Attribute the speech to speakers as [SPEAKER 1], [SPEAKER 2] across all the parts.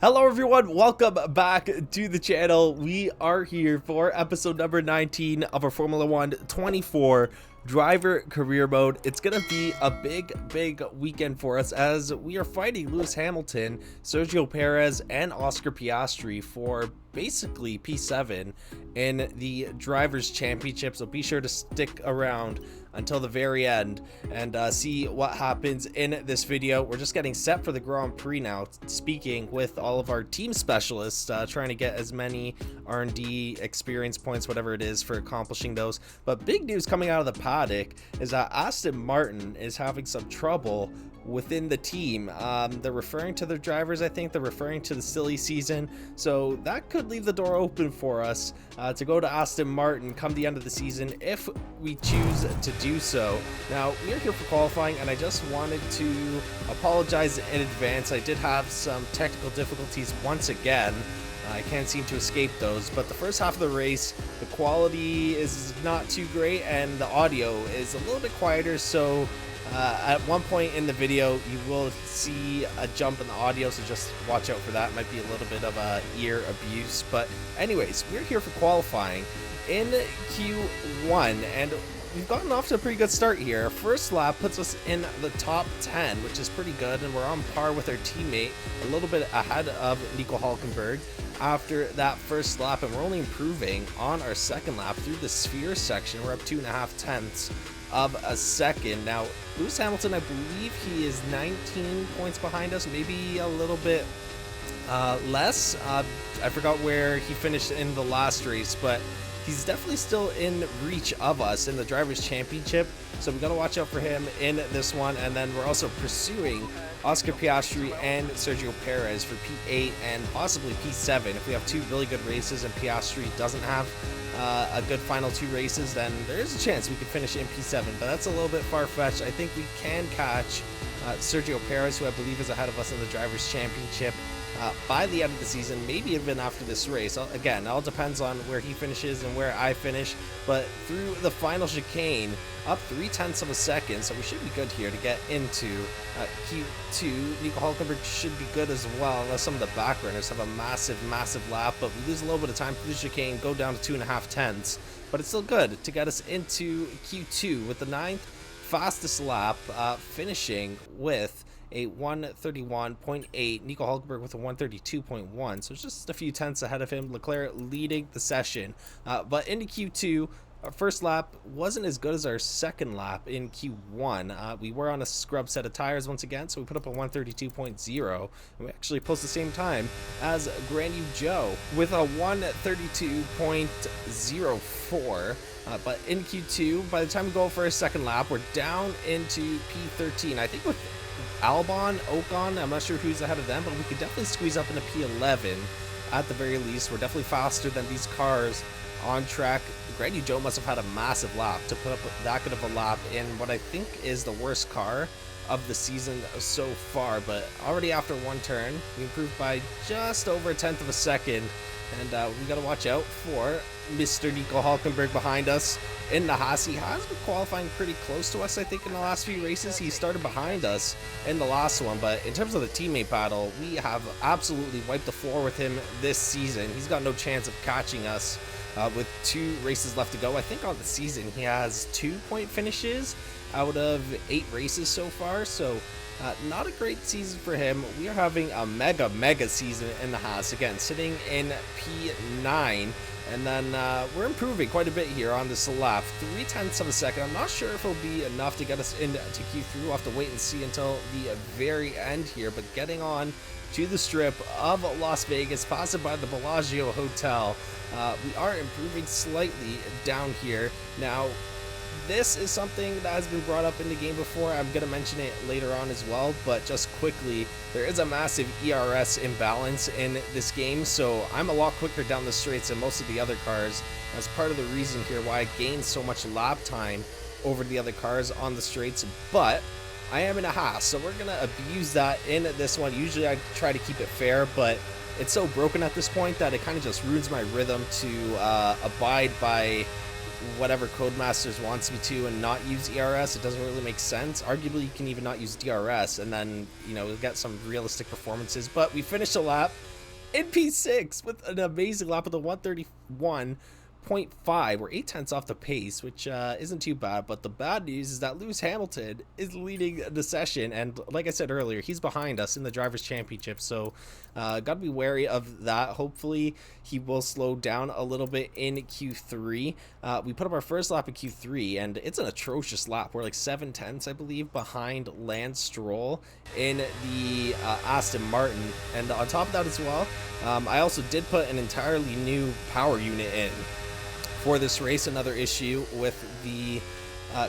[SPEAKER 1] Hello everyone, welcome back to the channel. We are here for episode number 19 of our Formula 1 24 driver career mode. It's gonna be a big weekend for us as we are fighting Lewis Hamilton, Sergio Perez, and Oscar Piastri for basically P7 in the Drivers' Championship. So be sure to stick around until the very end and see what happens in this video. We're just getting set for the Grand Prix now, speaking with all of our team specialists, trying to get as many R&D experience points, whatever it is, for accomplishing those. But big news coming out of the paddock is that Aston Martin is having some trouble within the team. They're referring to their drivers, I think they're referring to the silly season, so that could leave the door open for us to go to Aston Martin come the end of the season if we choose to do so. Now, we are here for qualifying, and I just wanted to apologize in advance. I did have some technical difficulties once again. I can't seem to escape those, but the first half of the race, the quality is not too great and the audio is a little bit quieter, so at one point in the video you will see a jump in the audio, so just watch out for that. Might be a little bit of ear abuse, but anyways, we're here for qualifying in Q1 and we've gotten off to a pretty good start here. Our first lap puts us in the top 10, which is pretty good, and we're on par with our teammate, a little bit ahead of Nico Hülkenberg after that first lap, and we're only improving on our second lap through the sphere section. We're up 2.5 tenths of a second. Now, Lewis Hamilton, I believe he is 19 points behind us, maybe a little bit less. I forgot where he finished in the last race, but he's definitely still in reach of us in the Drivers' Championship, so we got to watch out for him in this one. And then we're also pursuing Oscar Piastri and Sergio Perez for P8 and possibly P7. If we have two really good races and Piastri doesn't have a good final two races, then there is a chance we could finish in P7, but that's a little bit far-fetched. I think we can catch Sergio Perez, who I believe is ahead of us in the Drivers' Championship, by the end of the season, maybe even after this race. Again, it all depends on where he finishes and where I finish, but through the final chicane, up 0.3 of a second, so we should be good here to get into Q2. Nico Hülkenberg should be good as well, unless some of the back runners have a massive lap, but we lose a little bit of time through the chicane, go down to 2.5 tenths, but it's still good to get us into Q2 with the 9th fastest lap, finishing with a 131.8, Nico Hülkenberg with a 132.1, so it's just a few tenths ahead of him. Leclerc leading the session, but into Q2, our first lap wasn't as good as our second lap in Q1. We were on a scrub set of tires once again, so we put up a 132.0, and we actually post the same time as Grand Joe with a 132.04. But in Q2, by the time we go for our second lap, we're down into P13. I think with Albon, Ocon, I'm not sure who's ahead of them, but we could definitely squeeze up into P11 at the very least. We're definitely faster than these cars on track. Grady Joe must have had a massive lap to put up that good of a lap in what I think is the worst car of the season so far, but already after one turn, we improved by just over 1/10 of a second, and we got to watch out for Mr. Nico Hülkenberg behind us in the Haas. He has been qualifying pretty close to us, I think, in the last few races. He started behind us in the last one, but in terms of the teammate battle, we have absolutely wiped the floor with him this season. He's got no chance of catching us with 2 races left to go. I think on the season he has 2-point finishes out of 8 races so far, so not a great season for him. We are having a mega season in the Haas, again sitting in P9, and then we're improving quite a bit here on this lap, 0.3 of a second. I'm not sure if it'll be enough to get us into Q3. We'll have to wait and see until the very end here, but getting on to the strip of Las Vegas, passing by the Bellagio Hotel, we are improving slightly down here. Now, this is something that has been brought up in the game before. I'm going to mention it later on as well, but just quickly, there is a massive ERS imbalance in this game, so I'm a lot quicker down the straights than most of the other cars. That's part of the reason here why I gained so much lap time over the other cars on the straights, but I am in a Haas, so we're going to abuse that in this one. Usually I try to keep it fair, but it's so broken at this point that it kind of just ruins my rhythm to abide by whatever Codemasters wants me to and not use ERS. It doesn't really make sense. Arguably, you can even not use DRS and then, you know, get some realistic performances. But we finished a lap in P6 with an amazing lap of the 131.5. We're 8 tenths off the pace, which isn't too bad. But the bad news is that Lewis Hamilton is leading the session, and like I said earlier, he's behind us in the Drivers' Championship. So, gotta be wary of that. Hopefully, he will slow down a little bit in Q3. We put up our first lap in Q3, and it's an atrocious lap. We're like 7 tenths, I believe, behind Lance Stroll in the Aston Martin. And on top of that as well, I also did put an entirely new power unit in for this race. Another issue with the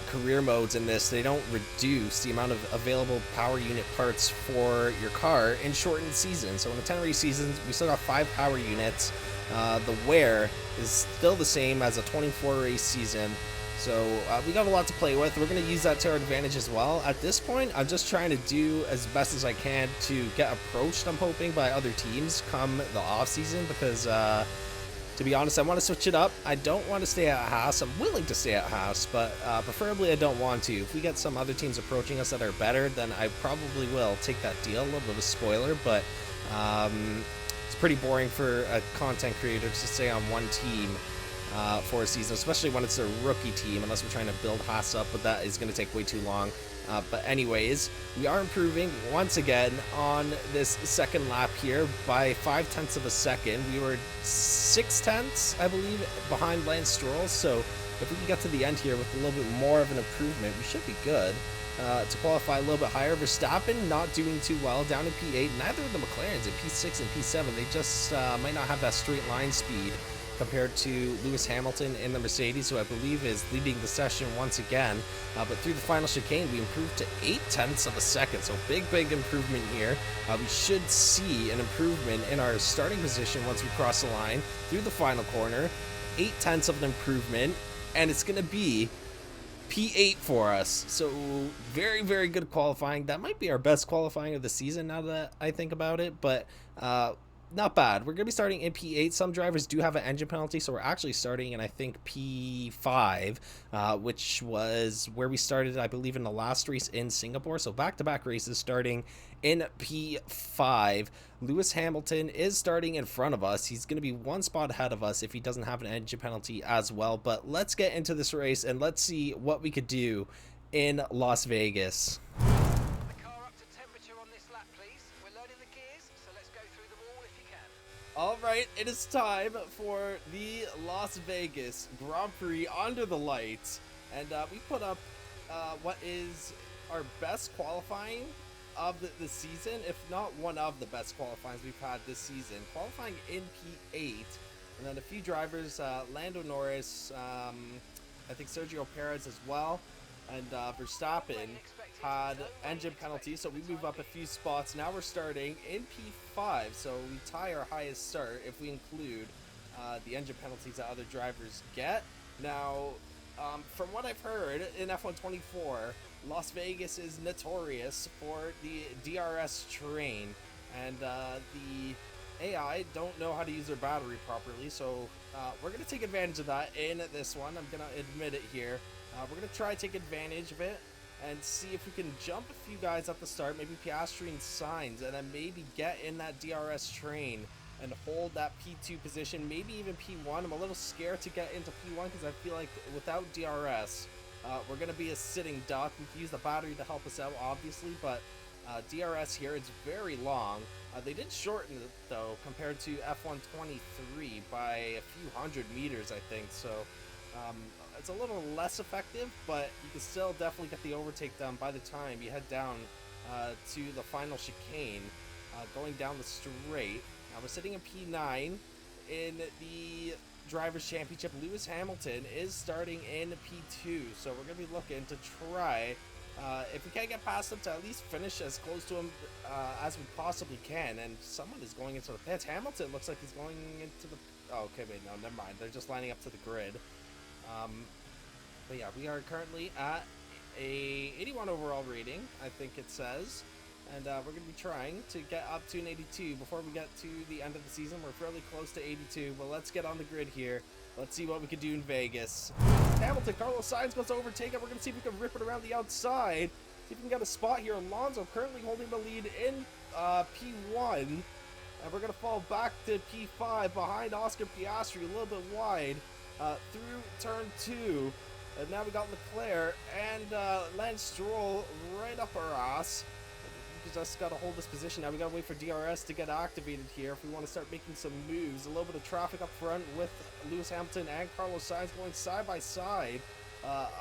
[SPEAKER 1] career modes in this, they don't reduce the amount of available power unit parts for your car in shortened seasons. So in the 10 race seasons, we still got 5 power units. The wear is still the same as a 24 race season. So we got a lot to play with. We're going to use that to our advantage as well. At this point, I'm just trying to do as best as I can to get approached, I'm hoping, by other teams come the off season, because to be honest, I want to switch it up. I don't want to stay at Haas. I'm willing to stay at Haas, but preferably I don't want to. If we get some other teams approaching us that are better, then I probably will take that deal. A little bit of a spoiler, but it's pretty boring for a content creator to stay on one team for a season, especially when it's a rookie team, unless we're trying to build Haas up, but that is going to take way too long. But anyways, we are improving once again on this second lap here by 5 tenths of a second. We were 6 tenths, I believe, behind Lance Stroll. So if we can get to the end here with a little bit more of an improvement, we should be good to qualify a little bit higher. Verstappen not doing too well, down in P8. Neither of the McLarens in P6 and P7. They just might not have that straight line speed compared to Lewis Hamilton in the Mercedes, who I believe is leading the session once again. But through the final chicane, we improved to 8 tenths of a second. So big improvement here. We should see an improvement in our starting position once we cross the line through the final corner. 8 tenths of an improvement, and it's going to be P8 for us. So very good qualifying. That might be our best qualifying of the season now that I think about it, but not bad. We're going to be starting in P8. Some drivers do have an engine penalty, so we're actually starting in, I think, P5, which was where we started, I believe, in the last race in Singapore. So back-to-back races starting in P5. Lewis Hamilton is starting in front of us. He's going to be 1 spot ahead of us if he doesn't have an engine penalty as well. But let's get into this race, and let's see what we could do in Las Vegas. All right, it is time for the Las Vegas Grand Prix under the lights, and we put up what is our best qualifying of the season, if not one of the best qualifying we've had this season. Qualifying in P8, and then a few drivers, Lando Norris, I think Sergio Perez as well, and Verstappen had engine penalties, so we move up a few spots. Now we're starting in P5, so we tie our highest start if we include the engine penalties that other drivers get. Now, from what I've heard in F124, Las Vegas is notorious for the DRS train, and the AI don't know how to use their battery properly, so we're going to take advantage of that in this one. I'm going to admit it here. We're going to try to take advantage of it and see if we can jump a few guys at the start, maybe Piastri and Sainz, and then maybe get in that DRS train and hold that P2 position, maybe even P1. I'm a little scared to get into P1 because I feel like without DRS, we're going to be a sitting duck. We can use the battery to help us out, obviously, but DRS here, it's very long. They did shorten it, though, compared to F123 by a few hundred meters, I think, so it's a little less effective, but you can still definitely get the overtake done by the time you head down to the final chicane, going down the straight. Now we're sitting in P9 in the Drivers' Championship. Lewis Hamilton is starting in P2, so we're going to be looking to try, if we can't get past him, to at least finish as close to him as we possibly can. And someone is going into the pits. Hamilton looks like he's going into the... Oh, okay, wait, no, never mind. They're just lining up to the grid. But yeah, we are currently at a 81 overall rating, I think it says. And we're going to be trying to get up to an 82 before we get to the end of the season. We're fairly close to 82, but let's get on the grid here. Let's see what we can do in Vegas. Hamilton, Carlos Sainz goes to overtake it. We're going to see if we can rip it around the outside. See if we can get a spot here. Alonso currently holding the lead in P1. And we're going to fall back to P5 behind Oscar Piastri, a little bit wide, through turn 2. And now we got Leclerc and Lance Stroll right up our ass. We just got to hold this position now. We got to wait for DRS to get activated here if we want to start making some moves. A little bit of traffic up front with Lewis Hamilton and Carlos Sainz going side by side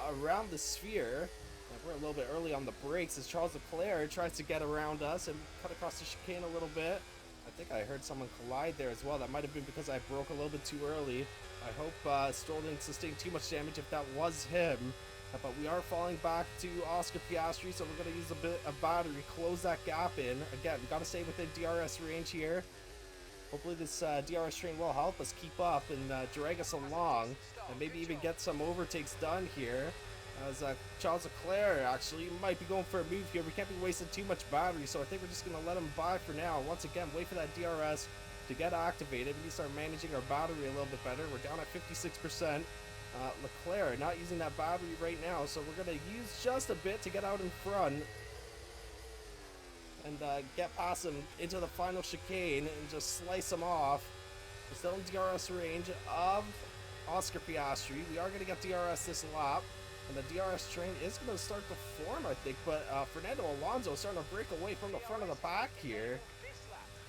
[SPEAKER 1] around the sphere. And we're a little bit early on the brakes as Charles Leclerc tries to get around us and cut across the chicane a little bit. I think I heard someone collide there as well. That might have been because I broke a little bit too early. I hope Stroll didn't sustain too much damage if that was him. But we are falling back to Oscar Piastri, so we're going to use a bit of battery, close that gap in. Again, we got to stay within DRS range here. Hopefully this DRS train will help us keep up and drag us along, and maybe even get some overtakes done here. As Charles Leclerc actually might be going for a move here. We can't be wasting too much battery, so I think we're just going to let him by for now. Once again, wait for that DRS to get activated. We need to start managing our battery a little bit better. We're down at 56%. Leclerc not using that battery right now, so we're going to use just a bit to get out in front and get past him into the final chicane and just slice him off. We're still in DRS range of Oscar Piastri. We are going to get DRS this lap, and the DRS train is going to start to form, I think, but Fernando Alonso is starting to break away from the front of the pack here.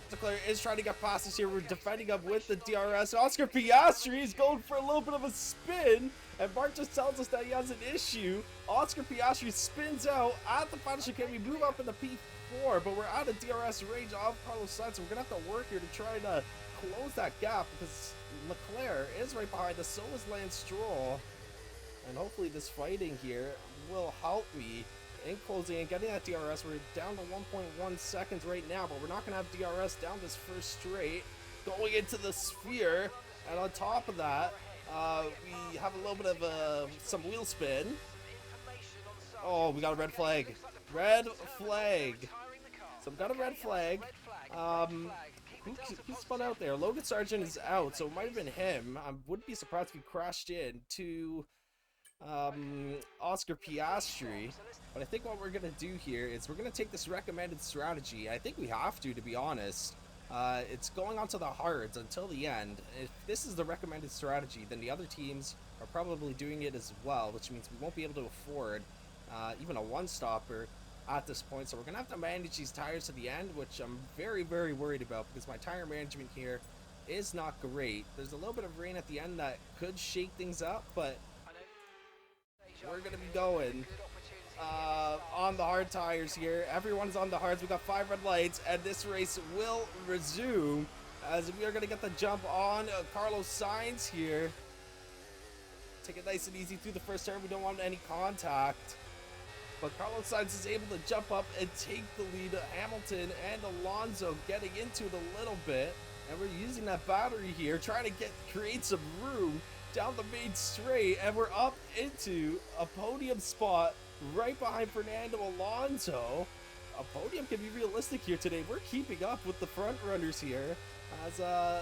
[SPEAKER 1] Leclerc is trying to get past us here. We're defending up with the DRS. Oscar Piastri is going for a little bit of a spin, and Mark just tells us that he has an issue. Oscar Piastri spins out at the final chicane. We move up in the P4, but we're out of DRS range of Carlos Sainz, so we're going to have to work here to try to close that gap because Leclerc is right behind us, so is Lance Stroll. And hopefully this fighting here will help me in closing and getting that DRS. We're down to 1.1 seconds right now, but we're not going to have DRS down this first straight. Going into the sphere, and on top of that, we have a little bit of some wheel spin. Oh, we got a red flag. Red flag. So we got a red flag. Who spun out there? Logan Sargent is out, so it might have been him. I wouldn't be surprised if he crashed into Oscar Piastri. But I think what we're gonna do here is we're gonna take this recommended strategy. I think we have to be honest. It's going on to the hards until the end. If this is the recommended strategy, then the other teams are probably doing it as well, which means we won't be able to afford even a one-stopper at this point. So we're gonna have to manage these tires to the end, which I'm very, very worried about because my tire management here is not great. There's a little bit of rain at the end that could shake things up, but we're gonna be going on the hard tires here. Everyone's on the hards. We got 5 red lights, and this race will resume as we are gonna get the jump on Carlos Sainz here. Take it nice and easy through the first turn. We don't want any contact, but Carlos Sainz is able to jump up and take the lead. Hamilton and Alonso getting into it a little bit, and we're using that battery here, trying to create some room down the main straight, and we're up into a podium spot right behind Fernando Alonso. A podium can be realistic here today. We're keeping up with the front runners here, as the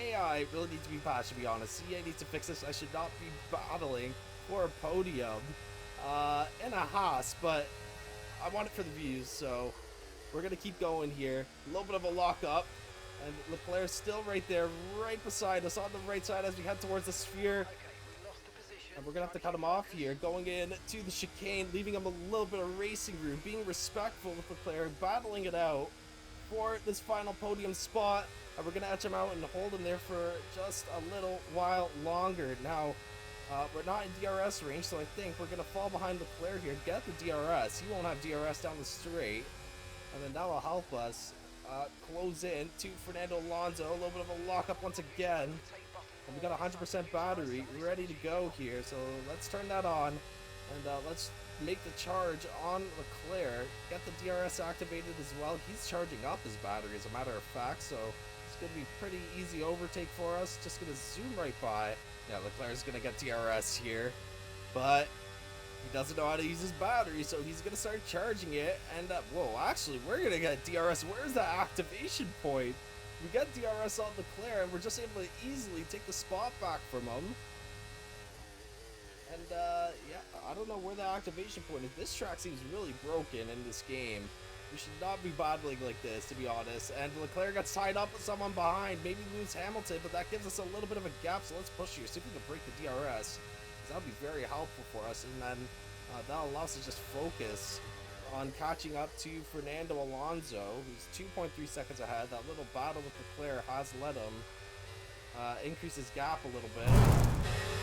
[SPEAKER 1] AI really needs to be patched, to be honest. CA needs to fix this. I should not be battling for a podium in a Haas, but I want it for the views, so we're gonna keep going here. A little bit of a lock-up. And Leclerc still right there, right beside us on the right side as we head towards the sphere. And we're going to have to cut him off here, going in to the chicane, leaving him a little bit of racing room, being respectful with Leclerc, battling it out for this final podium spot. And we're going to etch him out and hold him there for just a little while longer. Now, we're not in DRS range, so I think we're going to fall behind Leclerc here, get the DRS. He won't have DRS down the straight, and then that will help us close in to Fernando Alonso. A little bit of a lockup once again. And we got 100% battery ready to go here. So let's turn that on. And let's make the charge on Leclerc. Get the DRS activated as well. He's charging up his battery as a matter of fact. So it's going to be pretty easy overtake for us. Just going to zoom right by. Yeah, Leclerc's going to get DRS here. But he doesn't know how to use his battery, so he's going to start charging it, and, whoa, actually, we're going to get DRS. Where's the activation point? We got DRS on Leclerc, and we're just able to easily take the spot back from him. And, yeah, I don't know where the activation point is. This track seems really broken in this game. We should not be battling like this, to be honest. And Leclerc gets tied up with someone behind. Maybe lose Hamilton, but that gives us a little bit of a gap. So let's push here. See if we can break the DRS. That would be very helpful for us. And then that allows us to just focus on catching up to Fernando Alonso, who's 2.3 seconds ahead. That little battle with Leclerc has let him increase his gap a little bit.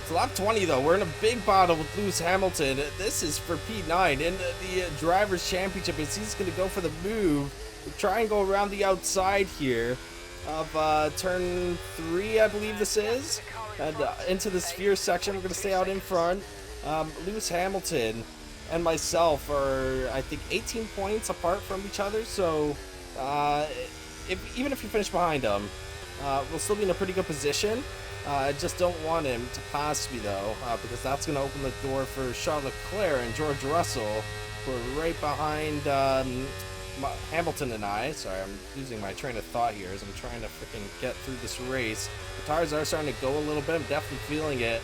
[SPEAKER 1] So lap 20 though, we're in a big battle with Lewis Hamilton. This is for P9 in the Drivers' Championship. He's going to go for the move. Try and go around the outside here of turn 3, I believe this is. And into the sphere section, we're going to stay out in front. Lewis Hamilton and myself are, I think, 18 points apart from each other. So even if you finish behind him, we'll still be in a pretty good position. I just don't want him to pass me though, because that's going to open the door for Charles Leclerc and George Russell, who are right behind Hamilton and I. Sorry, I'm losing my train of thought here as I'm trying to freaking get through this race. The tires are starting to go a little bit. I'm definitely feeling it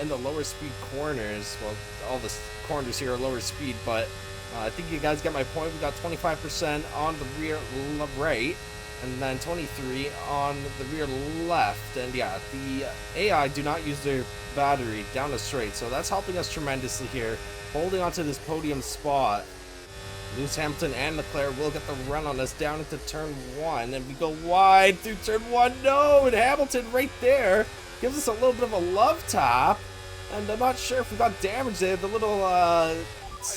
[SPEAKER 1] in the lower speed corners. Well, all the corners here are lower speed, but I think you guys get my point. We got 25% on the rear right, and then 23 on the rear left. And yeah, the AI do not use their battery down the straight, so that's helping us tremendously here, holding onto this podium spot. Lewis Hamilton and Leclerc will get the run on us down into turn 1, and we go wide through turn 1. No, and Hamilton right there gives us a little bit of a love tap, and I'm not sure if we got damage there. The little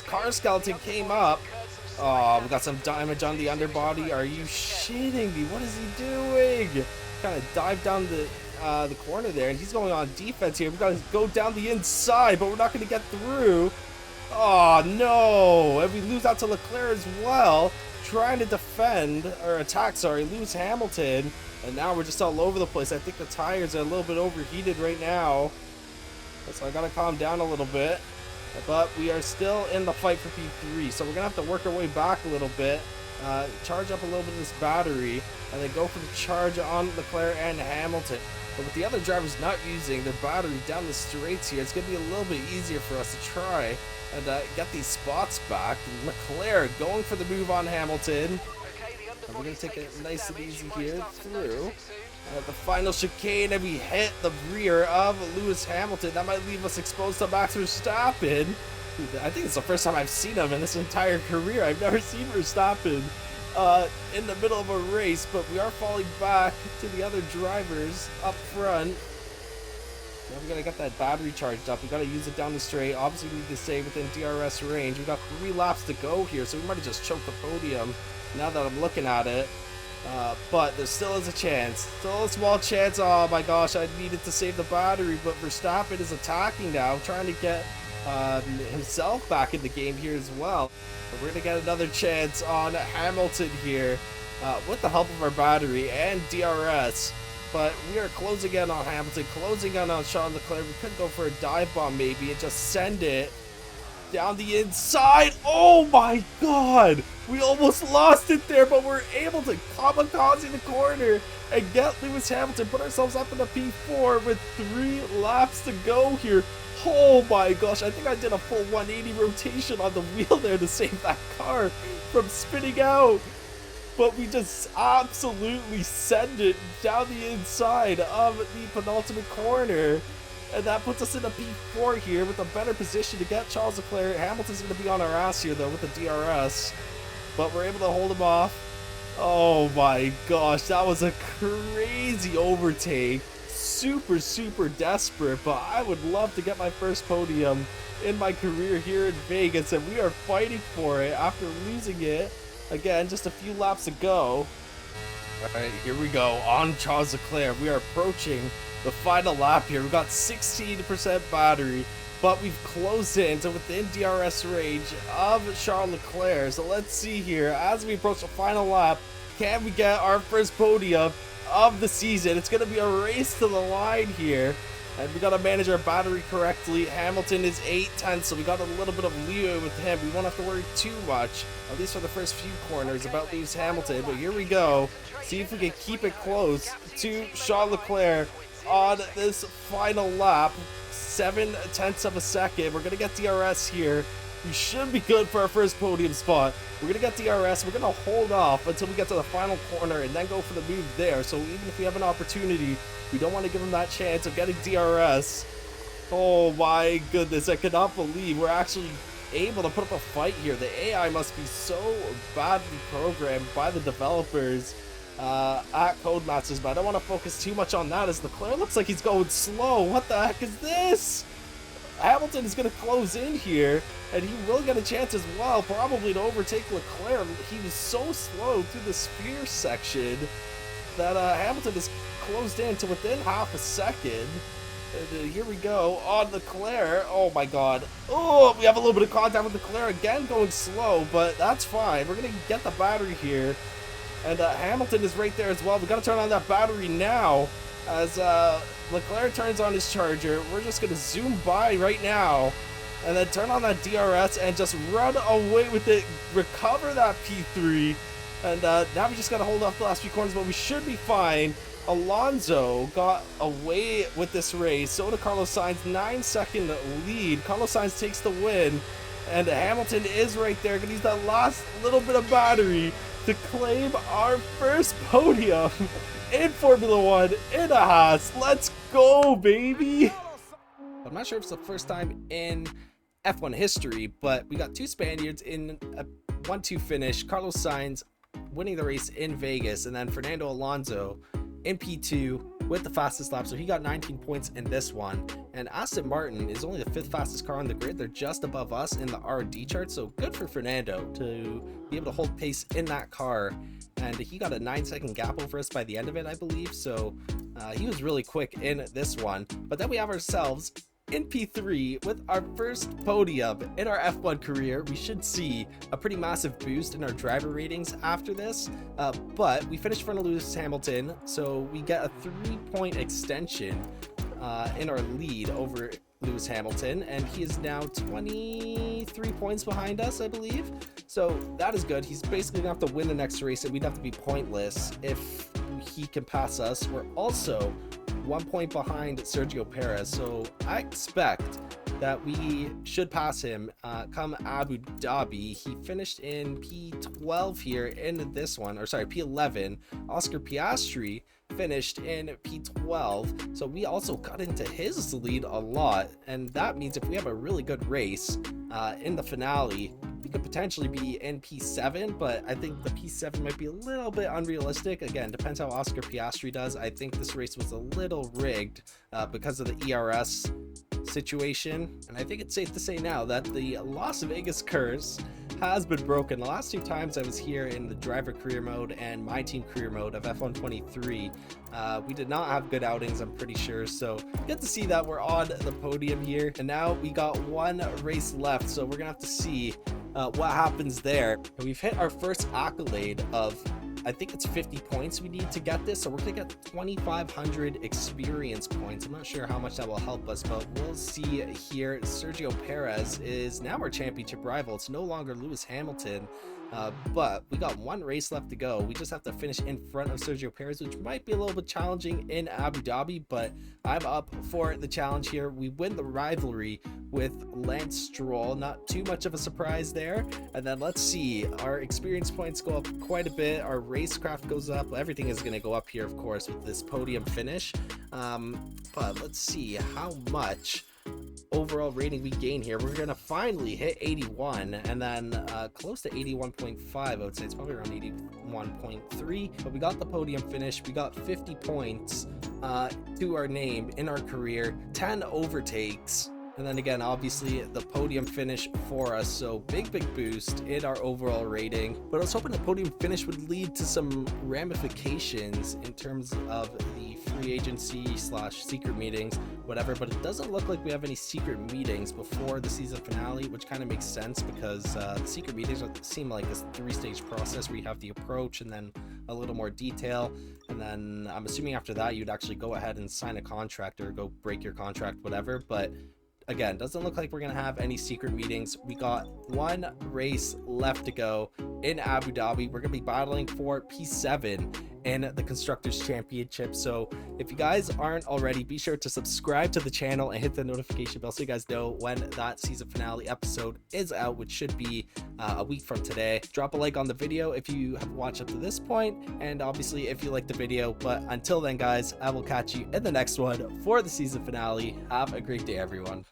[SPEAKER 1] car skeleton came up. Oh, we got some damage on the underbody. Are you shitting me? What is he doing? Kind of dive down the corner there, and he's going on defense here. We got to go down the inside, but we're not going to get through. Oh no, and we lose out to Leclerc as well, trying to defend, or attack, sorry, Lewis Hamilton, and now we're just all over the place. I think the tires are a little bit overheated right now, so I gotta calm down a little bit, but we are still in the fight for P3, so we're gonna have to work our way back a little bit, charge up a little bit of this battery, and then go for the charge on Leclerc and Hamilton. But with the other drivers not using their battery down the straights here, it's going to be a little bit easier for us to try and get these spots back. Leclerc going for the move on Hamilton. And we're going to take it nice and easy here through the final chicane, and we hit the rear of Lewis Hamilton. That might leave us exposed to Max Verstappen. I think it's the first time I've seen him in this entire career. I've never seen Verstappen in the middle of a race, but we are falling back to the other drivers up front. Now we gotta get that battery charged up. We gotta use it down the straight. Obviously, we need to stay within DRS range. We got 3 laps to go here, so we might have just choked the podium now that I'm looking at it. But there still is a chance. Still a small chance. Oh my gosh, I needed to save the battery, but Verstappen is attacking now, trying to get himself back in the game here as well. But we're gonna get another chance on Hamilton here with the help of our battery and DRS. But we are closing in on Hamilton, closing in on Charles Leclerc. We could go for a dive bomb maybe and just send it down the inside. Oh my god! We almost lost it there, but we're able to kamikaze the corner and get Lewis Hamilton, put ourselves up in the P4 with 3 laps to go here. Oh my gosh, I think I did a full 180 rotation on the wheel there to save that car from spinning out. But we just absolutely send it down the inside of the penultimate corner. And that puts us in a P4 here with a better position to get Charles Leclerc. Hamilton's going to be on our ass here though with the DRS. But we're able to hold him off. Oh my gosh, that was a crazy overtake. Super, super desperate, but I would love to get my first podium in my career here in Vegas, and we are fighting for it after losing it. Again, just a few laps to go. Alright, here we go on Charles Leclerc. We are approaching the final lap here. We've got 16% battery, but we've closed in to within DRS range of Charles Leclerc. So let's see here, as we approach the final lap, can we get our first podium of the season? It's going to be a race to the line here, and we got to manage our battery correctly. Hamilton is 8/10, so we got a little bit of leeway with him. We won't have to worry too much, at least for the first few corners, about Lewis Hamilton. But here we go. See if we can keep it close to Charles Leclerc on this final lap. 7/10 of a second. We're going to get DRS here We should be good for our first podium spot. We're gonna get DRS. We're gonna hold off until we get to the final corner and then go for the move there. So even if we have an opportunity, we don't want to give them that chance of getting DRS. Oh my goodness, I cannot believe we're actually able to put up a fight here. The AI must be so badly programmed by the developers at Codemasters, but I don't want to focus too much on that as Leclerc looks like he's going slow. What the heck is this? Hamilton is going to close in here, and he will get a chance as well, probably to overtake Leclerc. He was so slow through the sphere section that Hamilton is closed in to within half a second. And here we go on Leclerc. Oh my god. Oh, we have a little bit of contact with Leclerc again, going slow, but that's fine. We're going to get the battery here. And Hamilton is right there as well. We got to turn on that battery now as Leclerc turns on his charger. We're just going to zoom by right now and then turn on that DRS and just run away with it, recover that P3. And now we just got to hold off the last few corners, but we should be fine. Alonso got away with this race. So did Carlos Sainz, 9-second lead. Carlos Sainz takes the win, and Hamilton is right there. Gonna use that last little bit of battery to claim our first podium in Formula One in a Haas. Let's go, baby! I'm not sure if it's the first time in F1 history, but we got two Spaniards in a 1-2 finish. Carlos Sainz winning the race in Vegas, and then Fernando Alonso in P2 with the fastest lap, so he got 19 points in this one. And Aston Martin is only the 5th fastest car on the grid. They're just above us in the R&D chart, so good for Fernando to be able to hold pace in that car. And he got a 9-second gap over us by the end of it, I believe, so he was really quick in this one. But then we have ourselves in P3 with our first podium in our F1 career. We should see a pretty massive boost in our driver ratings after this, but we finished in front of Lewis Hamilton, so we get a 3-point extension in our lead over Lewis Hamilton, and he is now 23 points behind us, I believe. So that is good. He's basically gonna have to win the next race, and we'd have to be pointless if he can pass us. We're also 1 point behind Sergio Perez, so I expect that we should pass him come Abu Dhabi. He finished in P12 here in this one, or sorry, P11. Oscar Piastri finished in P12, so we also got into his lead a lot, and that means if we have a really good race in the finale, we could potentially be in P7, but I think the P7 might be a little bit unrealistic. Again, depends how Oscar Piastri does. I think this race was a little rigged because of the ERS situation, and I think it's safe to say now that the Las Vegas curse has been broken. The last two times I was here in the driver career mode and my team career mode of F1 23, we did not have good outings, I'm pretty sure, so good to see that we're on the podium here. And now we got one race left, so we're gonna have to see what happens there. And we've hit our first accolade of, I think it's 50 points we need to get this, so we're gonna get 2,500 experience points. I'm not sure how much that will help us, but we'll see here. Sergio Perez is now our championship rival. It's no longer Lewis Hamilton, but we got one race left to go. We just have to finish in front of Sergio Perez, which might be a little bit challenging in Abu Dhabi, but I'm up for the challenge here. We win the rivalry with Lance Stroll, not too much of a surprise there. And then let's see, our experience points go up quite a bit, our racecraft goes up, everything is going to go up here, of course, with this podium finish. But let's see how much overall rating we gain here. We're gonna finally hit 81, and then close to 81.5. I would say it's probably around 81.3, but we got the podium finish. We got 50 points to our name in our career, 10 overtakes, and then again, obviously the podium finish for us, so big boost in our overall rating. But I was hoping the podium finish would lead to some ramifications in terms of the free agency / secret meetings, whatever, but it doesn't look like we have any secret meetings before the season finale, which kind of makes sense because the secret meetings seem like this 3-stage process where you have the approach and then a little more detail, and then I'm assuming after that you'd actually go ahead and sign a contract or go break your contract, whatever. But again, doesn't look like we're gonna have any secret meetings. We got one race left to go in Abu Dhabi. We're gonna be battling for P7 in the Constructors Championship. So if you guys aren't already, be sure to subscribe to the channel and hit the notification bell so you guys know when that season finale episode is out, which should be a week from today. Drop a like on the video if you have watched up to this point, and obviously if you like the video. But until then, guys, I will catch you in the next one for the season finale. Have a great day, everyone.